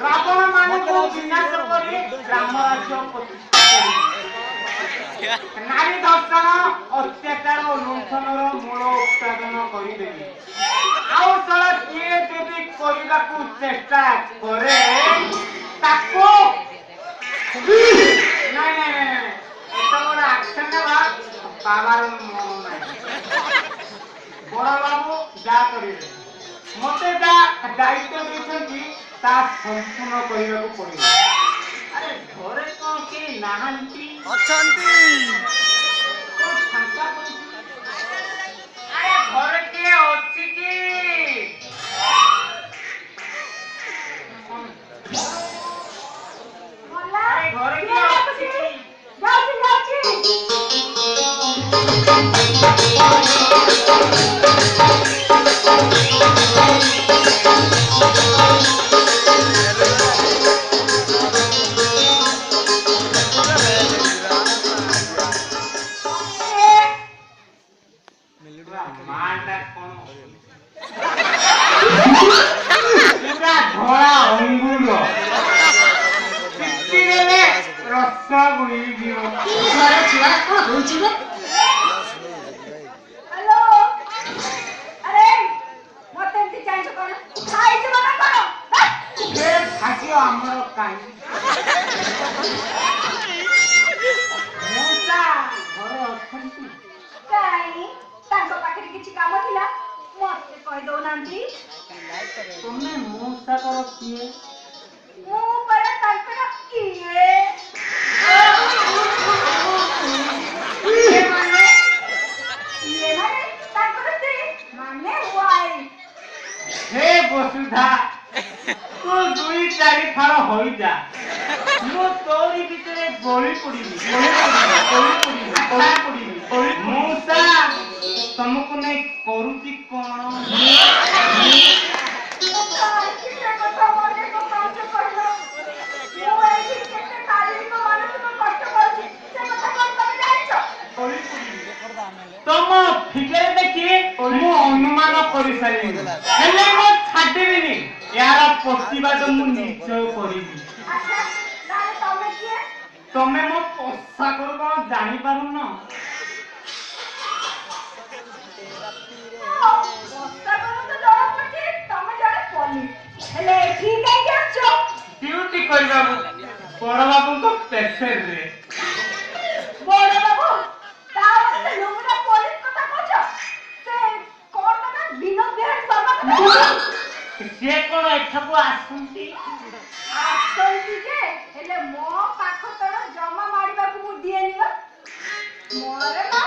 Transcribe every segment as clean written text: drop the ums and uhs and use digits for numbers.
ରାବଣ ମାନଙ୍କୁ ବିନାଶ କରି ରାମ ରାଜ୍ୟ ପ୍ରତିଷ୍ଠା କରିବେ। ନାରୀ ଦର୍ଶନ ଅତ୍ୟାଚାର ଓ ଲୁଣ୍ଠନର ମୂଳ ଉତ୍ପାଦନ କରିଦେବେ। ଆଉ ତଳ କିଏ ଯଦି କରିବାକୁ ଚେଷ୍ଟା କରେ ତାକୁ ନାଇଁ ନାଇଁ ନାଇଁ ଏତେ ବଡ ଆକ୍ସନ ନେବା ବାବାର ମନ ନାହିଁ। ବଡ ବାବୁ ଯାହା କରିବେ ମତେ ଯାହା ଦାୟିତ୍ୱ ଦେଇଛନ୍ତି ତା ସମ୍ପୂର୍ଣ୍ଣ କରିବାକୁ ପଡିବ। ଆରେ ଘରେ କଣ କେହି ନାହାନ୍ତି ଅଛନ୍ତି। ଆରେ ଘରେ କିଏ ଅଛି କି? ଆରେ ଘରେ କିଏ ଅଛି କି? ମାଟା କଣ ପୁରା ଧଳା ଅଙ୍ଗୁର ଚିପିଦେଲେ ରସ ବୋହିଯିବ। ଘରେ ଛୁଆ କଣ ହଉଛି ବେ? ହ୍ୟାଲୋ ଆରେ ମତେ ଏମିତି ଚାହିଁଛ କଣ ଖାଇଯିବ ନା କଣ? ସେ ଭାଗ୍ୟ ଆମର କାହିଁ ମଉସା ଘରେ ଅଛନ୍ତି? କାଇଁ ତାଙ୍କ ପାଖରେ କିଛି କାମ ଥିଲା ମତେ କହିଦଉନାହାନ୍ତି। ତୁମେ ମଉସାଙ୍କର କିଏ? ମୁଁ ପରା ତାଙ୍କର କିଏ? ଇଏ ମାନେ ତାଙ୍କର ସ୍ତ୍ରୀ ମାନେ ୱାଇଫ। ହେ ବସୁଧା ତୁ 2-4 ଫାଳ ହୋଇଯା ମୁଁ ତୋରି ଭିତରେ ଗଳି ପଡିବି ମଉସା ତମକୁ ନେଇ କରୁଛି କଣ? କାହିଁକି ସେ କଥା ମନେ ପକାଉଛ କହିଲ? ମୁଁ ଏଇଠି କେତେ ଶାରୀରିକ ମାନସିକ କଷ୍ଟ ପାଉଛି ସେ କଥା କଣ ତମେ ଜାଣିଛ? ତମ ଫିଗର ଦେଖି ମୁଁ ଅନୁମାନ କରିସାରିଲିଣି ହେଲେ ମୁଁ ଛାଡ଼ିବିନି। ଏହାର ପ୍ରତିବାଦ ମୁଁ ନିଶ୍ଚୟ କରିବି। ଆଚ୍ଛା ତାହେଲେ ତମେ କିଏ? ତମେ ମୋ ପୋଷାକରୁ କଣ ଜାଣିପାରୁନ? ପୋଷାକରୁ ତ ଜଣା ପଡୁଛି ତମେ ଜଣେ ପୋଲିସ। ହେଲେ ଏଠି କାହିଁକି ଆସିଛ? ଡ୍ୟୁଟି କରିବାକୁ ବଡ ବାବୁଙ୍କ ପେସେରେ। ବଡ ବାବୁ ତା ସେ ଲୁଙ୍ଗଟା ପୋଲିସ କଥା କହୁଛ? ସେ କଣ କଥା ବିନୋଦ ବିହାରୀ ଶର୍ମା କଥା? ସିଏ କଣ ଏଠାକୁ ଆସନ୍ତି? ଆସନ୍ତି ଯେ ହେଲେ ମୋ ପାଖ ତଳ ଜମା ମାଡ଼ିବାକୁ ମୁଁ ଦିଏନି ବା। ମୋର ନା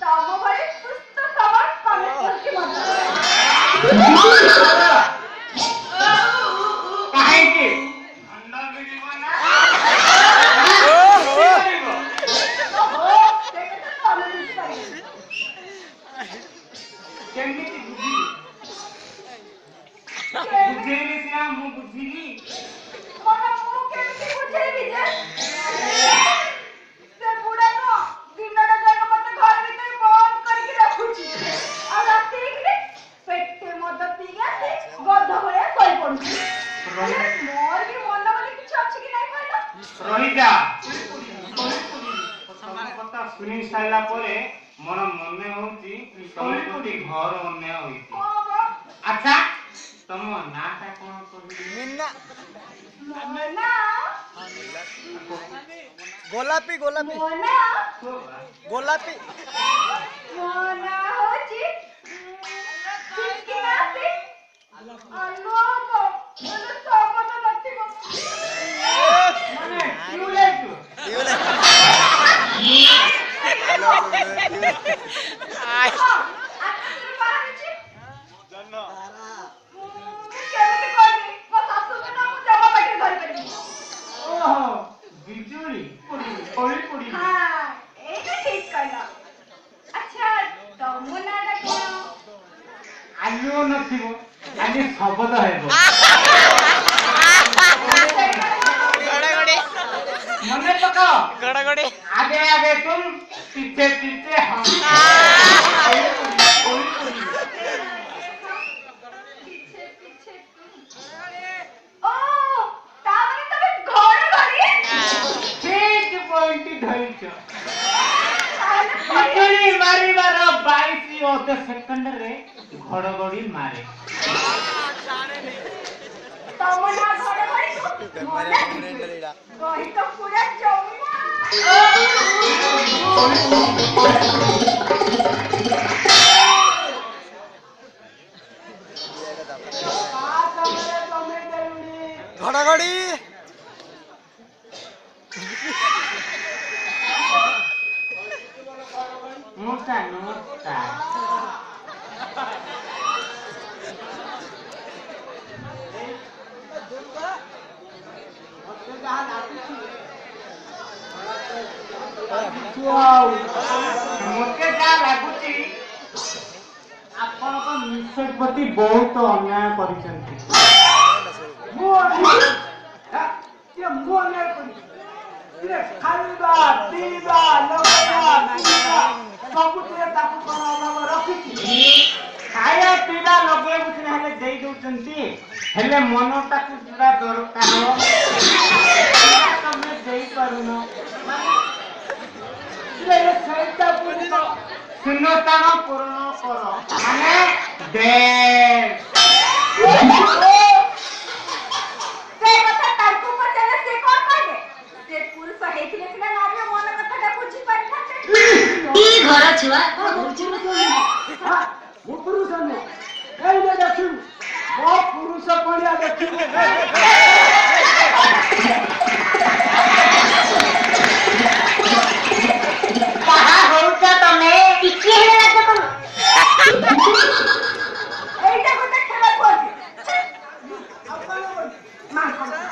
ତମ ଭଳି ସୁସ୍ଥ ସବଳ କନେକ୍ଟରଟି ମନ। କାହିଁକି? ଓହୋ ସେ କଥା ତମେ ବୁଝିପାରିବନି। କେମିତି ବୁଝିବି? ବୁଝେଇଲେ ସିନା ମୁଁ ବୁଝିବି। ମାନେ ମୁଁ କେମିତି ବୁଝେଇବି ଯେ? ସେ ବୁଢା ନୁହଁ ଦିନଟା ଯାକ ମତେ ଘର ଭିତରେ ବନ୍ଦ କରିକି ରଖୁଛି। ଆଉ ରାତି ହେଇଗଲେ ପେଟେ ମଦ ପିଇକି ଆସି ଗଧ ଭଳିଆ ଶୋଇ ପଡୁଛି। ହେଲେ ମୋର ବି ମନ ବୋଲି କିଛି ଅଛି କି ନାଇଁ କହିଲ? ରହିଯା। ତମ କଥା ଶୁଣି ସାରିଲା ପରେ ମୋର ମନେ ହଉଛି ତମେ କୋଉଠି ଘର ଅନ୍ୟାୟ ହୋଇଛି। ହଁ ବା। ଆଚ୍ଛା ତମ ନାଁଟା କଣ କହିବି? ମିନା ମୋ ନାଁ ଗୋଲାପୀ ଗୋଲାପୀ ମୋ ନାଁ ଗୋଲାପୀ ମୋ ନାଁ ହଉଛି ଚିକିନାସି ଆଲୁଅ ହବ ହେଲେ ସବଦ ନଥିବ। ମାନେ ଟ୍ୟୁବଲାଇଟ। ହଁ ଆକାଶରୁ ବାହାରୁଛି। କେମିତି କହିବି ମୋ ଶାଶୁକୁ ନା ମୁଁ ଜମା ପାଟିରେ ଧରିପାରିବିନି। ଓହୋ ବିଜୁଳି ପଡି। ହଁ ଏଇଟା ଠିକ କହିଲ। ଆଚ୍ଛା ତମ ନାଁଟା କଣ? ଆଲୁଅ ନଥିବ ଖାଲି ଶବଦ ହେବ। ମନେ ପକାଅ ଆଗେ ଆଗେ ତୁମ ପିଛେ ପିଛେ हम। ପିଛେ ପିଛେ ଧରିଛ ବିଜୁଳି ମାରିବାର 22 ଅଧ ସେକେଣ୍ଡରେ ଘଡଘଡି ମାରେ ତମ ନା ଘରେ ଘରେ ମନେ କହି ତ ପୁରା ଜମା ঘড়ঘড়ি মোটা নোটা ମତେ ଯାହା ଲାଗୁଛି ଆପଣଙ୍କ ନିଶ୍ଚୟ ପ୍ରତି ବହୁତ ଅନ୍ୟାୟ କରିଛନ୍ତି ଖାଇବା ପିଇବା ସବୁଥିରେ ତାକୁ କଣ ଅଭାବ ରଖିଛି ଖାଇବା ପିଇବା ଲଗେଇବାକୁ ସିନା ହେଲେ ଦେଇ ଦଉଛନ୍ତି ହେଲେ ମନଟାକୁ ପୁରା ଦରକାର ତମେ ଦେଇପାରୁନ ଶୂନ୍ୟସ୍ଥାନ ପୂରଣ କର ମାନେ ସେ କଥା ତାଙ୍କୁ ପଚାରେ ସେ କଣ କହିଲେ ସେ ପୁରୁଷ ହେଇଥିଲେ ସିନା ନାରୀର ମନ କଥାଟା ବୁଝି ପାରିଥାନ୍ତେ କି ଘର ଛୁଆ କଣ ହଉଛି ମୁଁ ପୁରୁଷ ନୁହଁ ଏଇଟା ଦେଖିବୁ ମୋ ପୁରୁଷ ପଣିଆ ଦେଖିବୁ କାହା ହଉଛ ତମେ ଟିକେ ହେଲେ ରାଜ କଣ ଏଇଟା ଗୋଟେ ଖେଳ କୁହନ୍ତି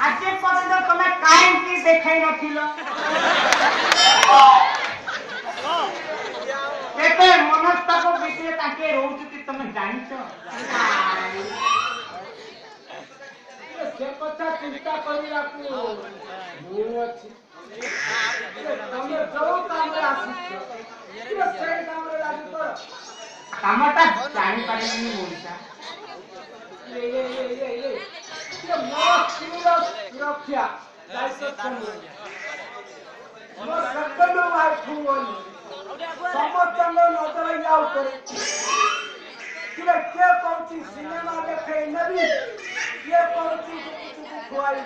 ଆଜି ପର୍ଯ୍ୟନ୍ତ ତମେ କାହିଁକି ଦେଖାଇ ନଥିଲ କେତେ ମନସ୍ତାପ ଭିତରେ ତାଙ୍କେ ରହୁଛନ୍ତି ତମେ ଜାଣିଛ ସେ କଥା ଚିନ୍ତା କରିବାକୁ ମୁଁ ଅଛି ତମେ ଯୋଉ କାମରେ ଆସିଛ ସେଇ କାମରେ ଲାଗି କର କାମଟା ଜାଣିପାରିବିନି ମଣିଷା ମୋ ସ୍ତ୍ରୀର ସୁରକ୍ଷା ମୋ ସେକେଣ୍ଡ ୱାଇଫ୍ ବୋଲି ସମସ୍ତଙ୍କ ନଜର ୟା ଉପରେ କିଏ କହୁଛି ସିନେମା ଦେଖେଇ ନେବି କିଏ କହୁଛି ଖୁଆଇ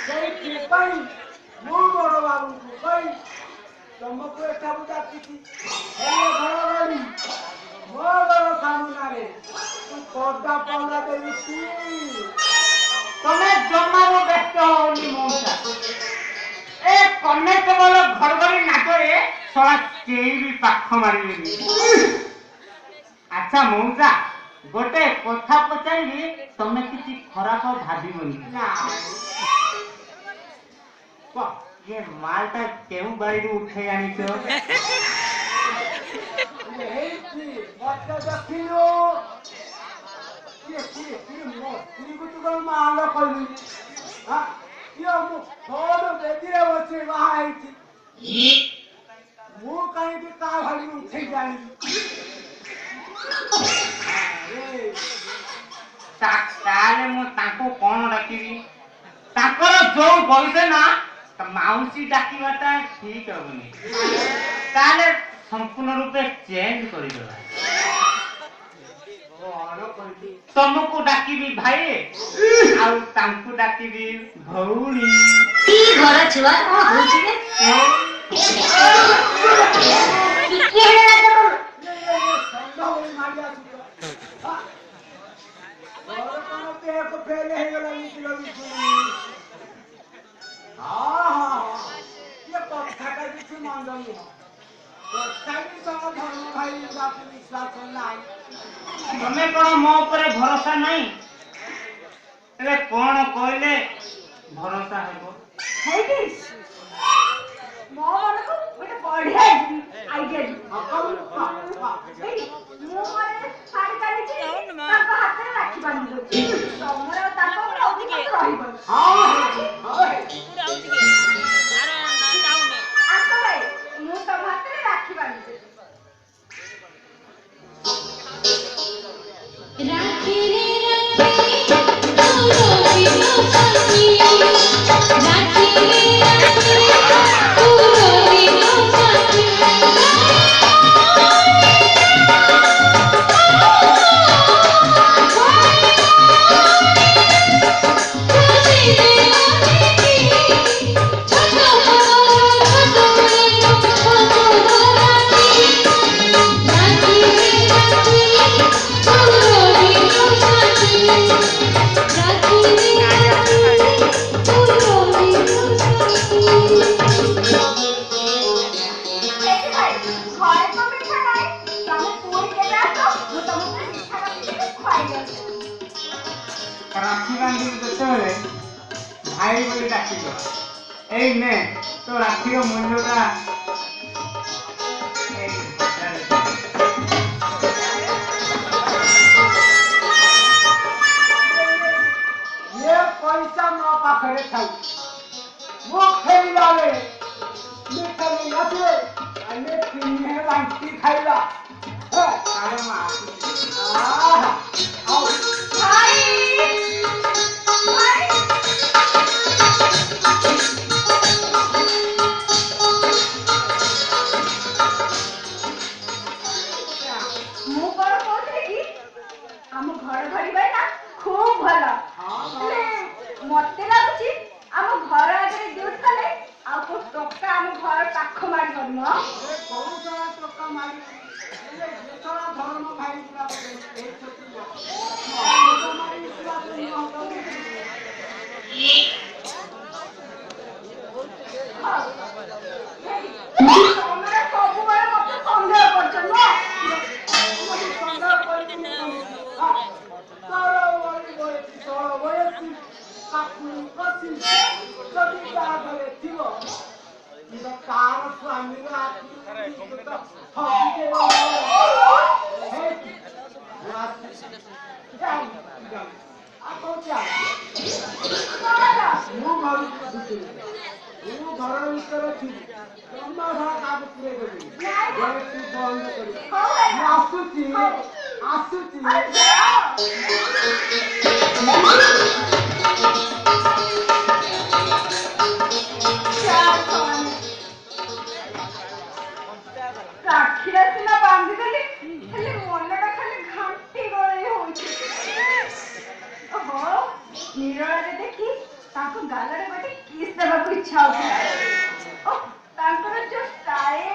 ସେଇଥିପାଇଁ ମୁଁ ବଡ଼ ବାବୁଙ୍କୁ କହି ତମକୁ ଏଠାକୁ ଡାକିଛି ହେଲେ ଘଡଘଡି ମୋ ଘର ସାମ୍ନାରେ ତୁ ପର୍ଦା ପର୍ଦା ଦେଉଛି ତମେ ଜମାରୁ ବ୍ୟସ୍ତ ହଉନି ମଉସା ଏ କନେଷ୍ଟବଳ ଘଡଘଡି ନାଚରେ ଶଳା କେହି ବି ପାଖ ମାରିବେନି ଆଚ୍ଛା ମଉସା ଗୋଟେ କଥା ପଚାରିବି ତମେ କିଛି ଖରାପ ଭାବିବନି ये मालटा केहू बाड़ीରୁ ଉଠେଇ ଆଣିଛ ମୁଁ କାହିଁକି କାହା ଭାଡ଼ିରୁ ଉଠେଇ ଜାଣିବି ତାହେଲେ ମୁଁ ତାଙ୍କୁ କଣ ଡାକିବି ତାଙ୍କର ଯୋଉ ବୟସ ନା ମାଉସୀ ଡାକିବାଟା ଠିକ ହବନି ତାହେଲେ ସମ୍ପୂର୍ଣ୍ଣ ରୂପେ ଚେଞ୍ଜ କରିଦେବା ତମକୁ ଡାକିବି ଭାଇ ଆଉ ତାଙ୍କୁ ଡାକିବି ଭଉଣୀ କି ଘର ଛୁଆ କଣ ହଉଛି ଟିକେ ହେଲେ ରାଜ ତମେ କଣ ମୋ ଉପରେ ଭରସା ନାହିଁ ଏବେ କଣ କହିଲେ ଭରସା ହେବ ମୋ ମନକୁ ଗୋଟେ ବଢିଆ ଆଇଡିଆ ମୁଁ ମୋର ଶାଢୀ କାଢିଛି ତାଙ୍କ ହାତରେ ରାକ୍ଷୀ ବାନ୍ଧି ଦଉଛି ତମର ତାଙ୍କ ଉପରେ ଅଧିକ ରହିବ ଆସ ଭାଇ ମୁଁ ତମ ହାତରେ ରାକ୍ଷୀ ବାନ୍ଧି ଦେବି ରାକ୍ଷୀ ରେ ରାକ୍ଷୀ ତୋର ବିନ ସାଥୀ ରାକ୍ଷୀ ରେ ରାକ୍ଷୀ ଆସିବ। ଏଇ ନେ ତୋ ରାକ୍ଷୀର ମୂଲ୍ୟଟା ये पैसा ମୋ ପାଖରେ ଥାଉ ମୁଁ ଫେରିଲା ବେଳେ ମିଠା ନେଇ ଆସିବେ ଆମେ ତିନି ବାଣ୍ଟି ଖାଇବା ଆରେ ମା ଆଉ ଭାଇ ଭାଇ ମୁଁ କଣ କହୁଥିଲି କି ଆମ ଘର ଧରି ଭାଇ ନା ଖୁବ ଭଲ। ହେଲେ ମତେ ଲାଗୁଛି ଆମ ଘର ଆଗରେ ଡ୍ୟୁଟି କଲେ ଆଉ କୋଉ ଟୋକା ଆମ ଘର ପାଖ ମାଡ଼ି କରିବ। କୋଉ ଜଣ ଟୋକା ମାରି ଯେତେବେଳେ ଧର୍ମ ଭାଇ ତମେ ସବୁବେଳେ ମତେ ସନ୍ଦେହ କରୁଛ ନୁହଁ? ତାର ସ୍ୱାମୀର ମୁଁ ଘର ଭିତରେ ଥିଲି ତମ ଘର କାହାକୁ ପୁରେଇ ଦେବି ବନ୍ଦ କରି ଆସୁଛି ଆସୁଛି ରାକ୍ଷୀଟା ସିନା ବାନ୍ଧିଦେଲି ହେଲେ ମନଟା ଖାଲି ଘାଣ୍ଟି ଗଳେଇ ହଉଛି। ଓହୋ ନିରଳାରେ ଦେଖି ତାଙ୍କ ଗାଲରେ ଗୋଟେ କିସ୍ ଦେବାକୁ ଇଚ୍ଛା ହଉଥିଲା। ଓ ତାଙ୍କର ଯୋଉ ଷ୍ଟାଇଲ